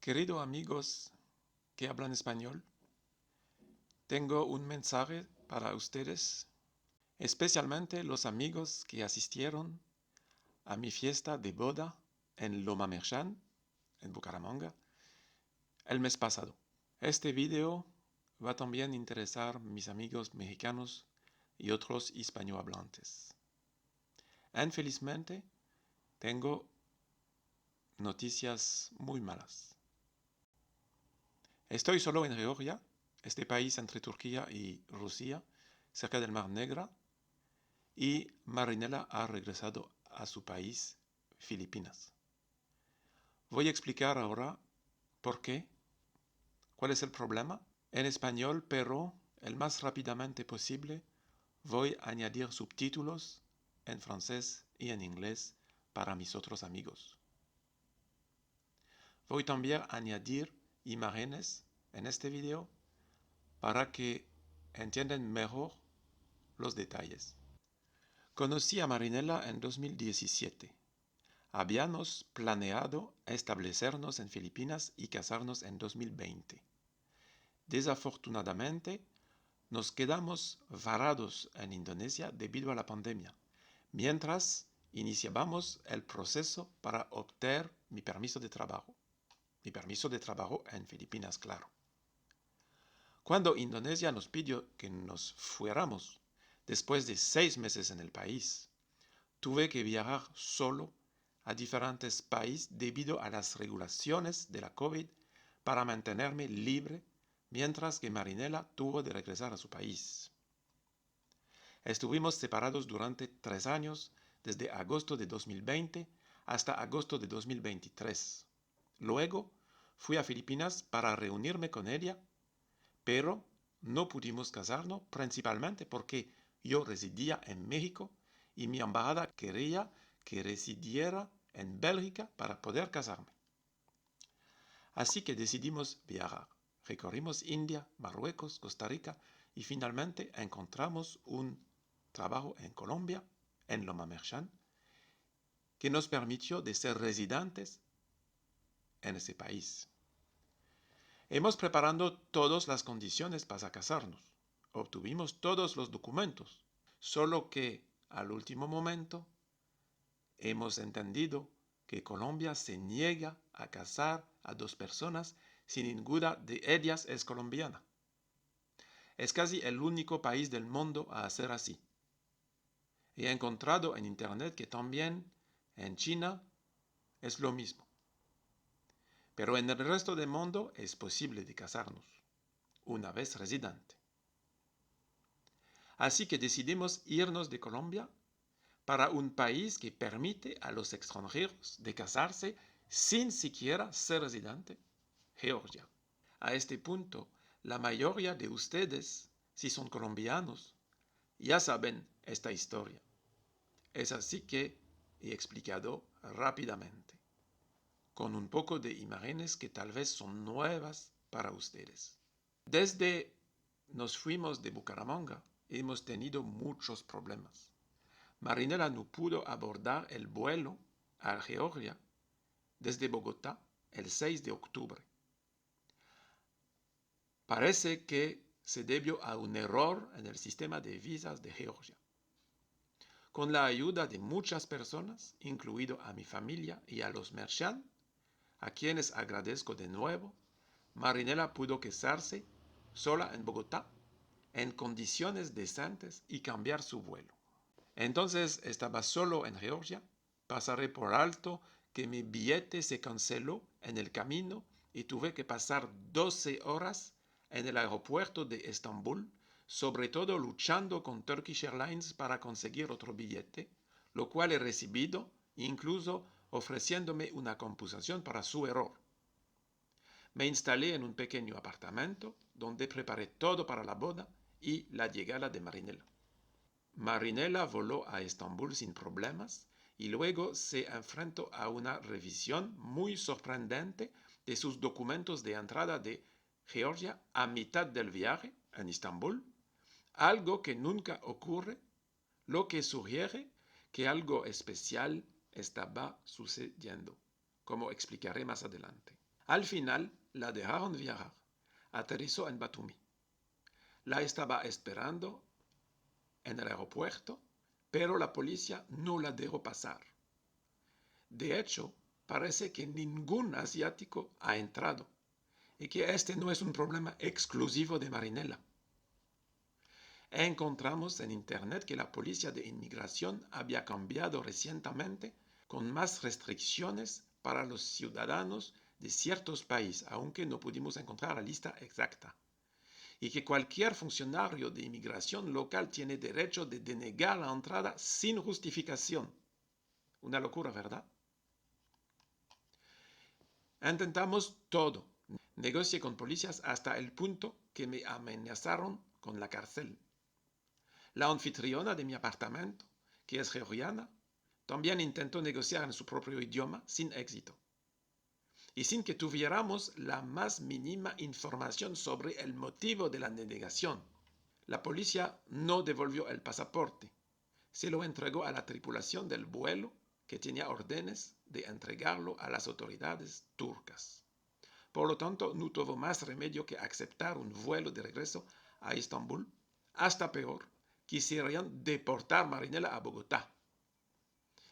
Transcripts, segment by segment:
Queridos amigos que hablan español, tengo un mensaje para ustedes, especialmente los amigos que asistieron a mi fiesta de boda en Loma Merchán, en Bucaramanga, el mes pasado. Este video va también a interesar a mis amigos mexicanos y otros hispanohablantes. Infelizmente, tengo noticias muy malas. Estoy solo en Georgia, este país entre Turquía y Rusia, cerca del Mar Negro, y Marinela ha regresado a su país, Filipinas. Voy a explicar ahora por qué, cuál es el problema en español, pero el más rápidamente posible voy a añadir subtítulos en francés y en inglés para mis otros amigos. Voy también a añadir imágenes en este video para que entiendan mejor los detalles. Conocí a Marinela en 2017. Habíamos planeado establecernos en Filipinas y casarnos en 2020. Desafortunadamente, nos quedamos varados en Indonesia debido a la pandemia, mientras iniciábamos el proceso para obtener mi permiso de trabajo. Mi permiso de trabajo en Filipinas, claro. Cuando Indonesia nos pidió que nos fuéramos, después de 6 meses en el país, tuve que viajar solo a diferentes países debido a las regulaciones de la COVID para mantenerme libre, mientras que Marinela tuvo de regresar a su país. Estuvimos separados durante 3 años, desde agosto de 2020 hasta agosto de 2023. Luego fui a Filipinas para reunirme con ella, pero no pudimos casarnos principalmente porque yo residía en México y mi embajada quería que residiera en Bélgica para poder casarme. Así que decidimos viajar. Recorrimos India, Marruecos, Costa Rica y finalmente encontramos un trabajo en Colombia, en Loma Merchán, que nos permitió de ser residentes en ese país. Hemos preparado todas las condiciones para casarnos. Obtuvimos todos los documentos, solo que al último momento hemos entendido que Colombia se niega a casar a 2 personas si ninguna de ellas es colombiana. Es casi el único país del mundo a hacer así. He encontrado en internet que también en China es lo mismo. Pero en el resto del mundo es posible de casarnos, una vez residente. Así que decidimos irnos de Colombia para un país que permite a los extranjeros de casarse sin siquiera ser residente, Georgia. A este punto, la mayoría de ustedes, si son colombianos, ya saben esta historia. Es así que he explicado rápidamente, con un poco de imágenes que tal vez son nuevas para ustedes. Desde nos fuimos de Bucaramanga, hemos tenido muchos problemas. Marinela no pudo abordar el vuelo a Georgia desde Bogotá el 6 de octubre. Parece que se debió a un error en el sistema de visas de Georgia. Con la ayuda de muchas personas, incluido a mi familia y a los Merchán, a quienes agradezco de nuevo, Marinela pudo casarse sola en Bogotá, en condiciones decentes y cambiar su vuelo. Entonces estaba solo en Georgia, pasaré por alto que mi billete se canceló en el camino y tuve que pasar 12 horas en el aeropuerto de Estambul, sobre todo luchando con Turkish Airlines para conseguir otro billete, lo cual he recibido, incluso ofreciéndome una compensación para su error. Me instalé en un pequeño apartamento donde preparé todo para la boda y la llegada de Marinela. Marinela voló a Estambul sin problemas y luego se enfrentó a una revisión muy sorprendente de sus documentos de entrada de Georgia a mitad del viaje en Estambul, algo que nunca ocurre, lo que sugiere que algo especial estaba sucediendo, como explicaré más adelante. Al final la dejaron viajar. Aterrizó en Batumi. La estaba esperando en el aeropuerto, pero la policía no la dejó pasar. De hecho, parece que ningún asiático ha entrado y que este no es un problema exclusivo de Marinela. Encontramos en Internet que la policía de inmigración había cambiado recientemente con más restricciones para los ciudadanos de ciertos países, aunque no pudimos encontrar la lista exacta, y que cualquier funcionario de inmigración local tiene derecho de denegar la entrada sin justificación. Una locura, ¿verdad? Intentamos todo. Negocié con policías hasta el punto que me amenazaron con la cárcel. La anfitriona de mi apartamento, que es georgiana, también intentó negociar en su propio idioma sin éxito. Y sin que tuviéramos la más mínima información sobre el motivo de la denegación. La policía no devolvió el pasaporte. Se lo entregó a la tripulación del vuelo que tenía órdenes de entregarlo a las autoridades turcas. Por lo tanto, no tuvo más remedio que aceptar un vuelo de regreso a Estambul. Hasta peor, quisieran deportar Marinela a Bogotá.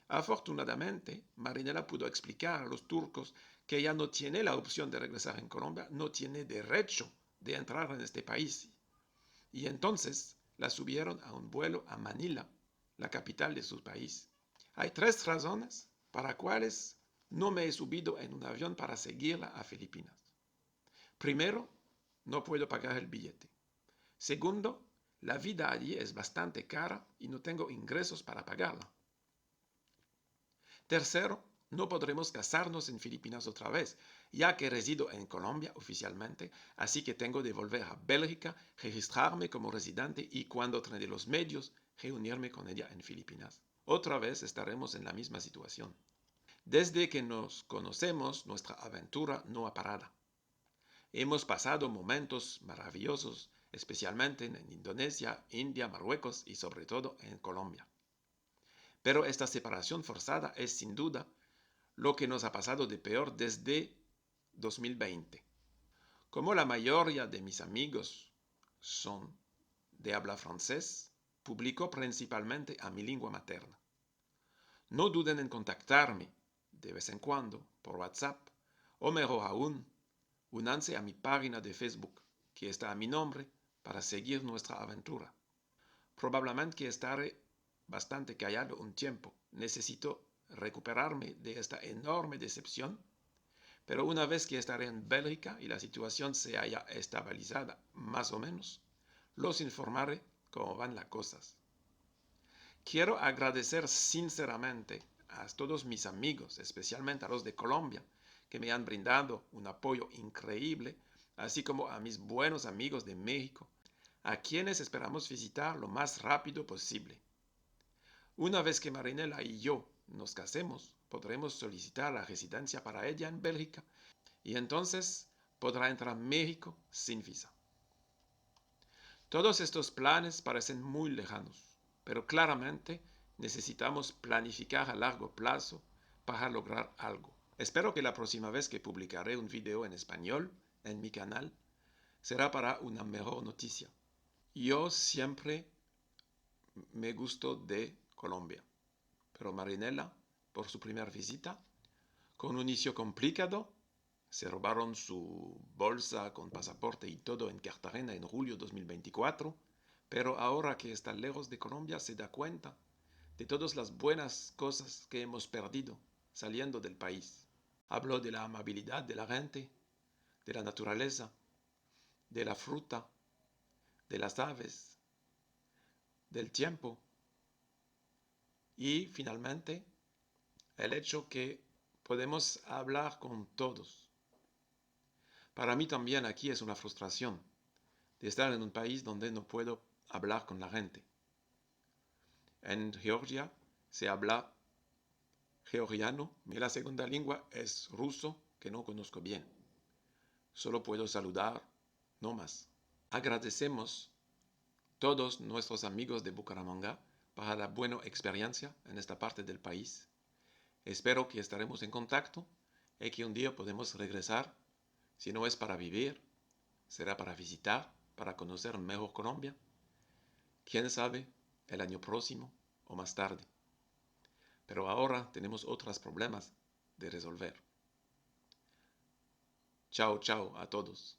Afortunadamente, Marinela pudo explicar a los turcos que ella no tiene la opción de regresar en Colombia, no tiene derecho de entrar en este país. Y entonces la subieron a un vuelo a Manila, la capital de su país. Hay 3 razones para las cuales no me he subido en un avión para seguirla a Filipinas. Primero, no puedo pagar el billete. Segundo, la vida allí es bastante cara y no tengo ingresos para pagarla. Tercero, no podremos casarnos en Filipinas otra vez, ya que resido en Colombia oficialmente, así que tengo de volver a Bélgica, registrarme como residente y cuando tendré los medios, reunirme con ella en Filipinas. Otra vez estaremos en la misma situación. Desde que nos conocemos, nuestra aventura no ha parado. Hemos pasado momentos maravillosos, especialmente en Indonesia, India, Marruecos y sobre todo en Colombia. Pero esta separación forzada es sin duda lo que nos ha pasado de peor desde 2020. Como la mayoría de mis amigos son de habla francés, publico principalmente a mi lengua materna. No duden en contactarme de vez en cuando por WhatsApp o mejor aún, únanse a mi página de Facebook, que está a mi nombre, para seguir nuestra aventura. Probablemente estaré bastante callado un tiempo. Necesito recuperarme de esta enorme decepción, pero una vez que estaré en Bélgica y la situación se haya estabilizada más o menos, los informaré cómo van las cosas. Quiero agradecer sinceramente a todos mis amigos, especialmente a los de Colombia, que me han brindado un apoyo increíble, así como a mis buenos amigos de México, a quienes esperamos visitar lo más rápido posible. Una vez que Marinela y yo nos casemos, podremos solicitar la residencia para ella en Bélgica y entonces podrá entrar a México sin visa. Todos estos planes parecen muy lejanos, pero claramente necesitamos planificar a largo plazo para lograr algo. Espero que la próxima vez que publicaré un video en español en mi canal será para una mejor noticia. Yo siempre me gusto de Colombia, pero Marinela, por su primera visita, con un inicio complicado, se robaron su bolsa con pasaporte y todo en Cartagena en julio 2024, pero ahora que está lejos de Colombia se da cuenta de todas las buenas cosas que hemos perdido saliendo del país. Habló de la amabilidad de la gente, de la naturaleza, de la fruta, de las aves, del tiempo y finalmente el hecho que podemos hablar con todos. Para mí también aquí es una frustración de estar en un país donde no puedo hablar con la gente. En Georgia se habla georgiano y la segunda lengua es ruso, que no conozco bien. Solo puedo saludar, no más. Agradecemos todos nuestros amigos de Bucaramanga para la buena experiencia en esta parte del país. Espero que estaremos en contacto y que un día podemos regresar Si no es para vivir, será para visitar, para conocer mejor Colombia. Quién sabe, el año próximo o más tarde. Pero ahora tenemos otros problemas de resolver. Chao, chao a todos.